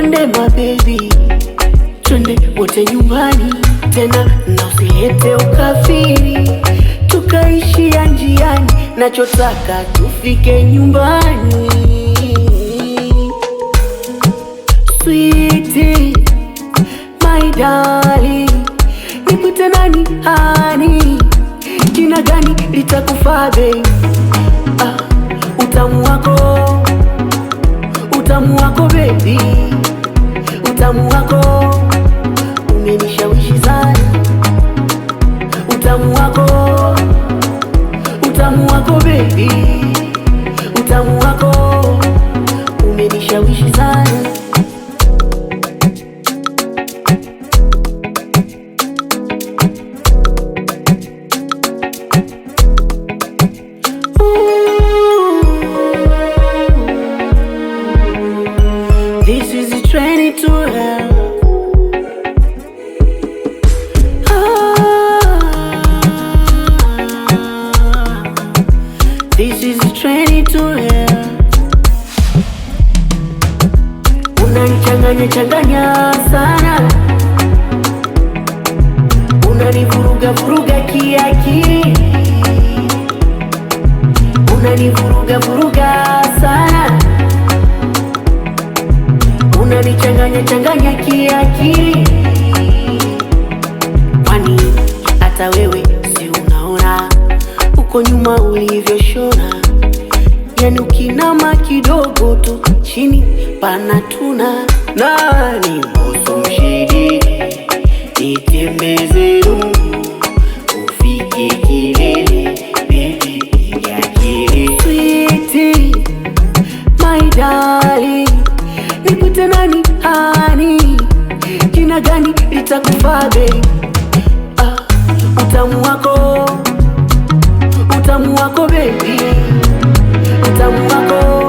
Tupande mabebi, twende wote nyumbani, tena na usilete ukafiri, tukaishia njiani, nachotaka tufike nyumbani. Sweetie, my darling, nikute nani hani, jina gani litakufaa babe? Utamu wako baby, utamu wako umenishawishi sana. Utamu wako baby, utamu wako umenishawishi sana. This is the training to hell. This is the training to hell. Unanichanganya sana, unanivuruga kiakili, unanivuruga sana, unanichanganya kiakili. Kwani hata wewe si unaona uko nyuma ulivyoshona? Yani ukinama kidogo tu chini panatuna. Nani mboso mshidi nitembeze rungu ufike kilele baby yakili. Sweetie, my darling, nikute nani hani, jina gani litakufaa babe? Utamu wako baby, utamu wako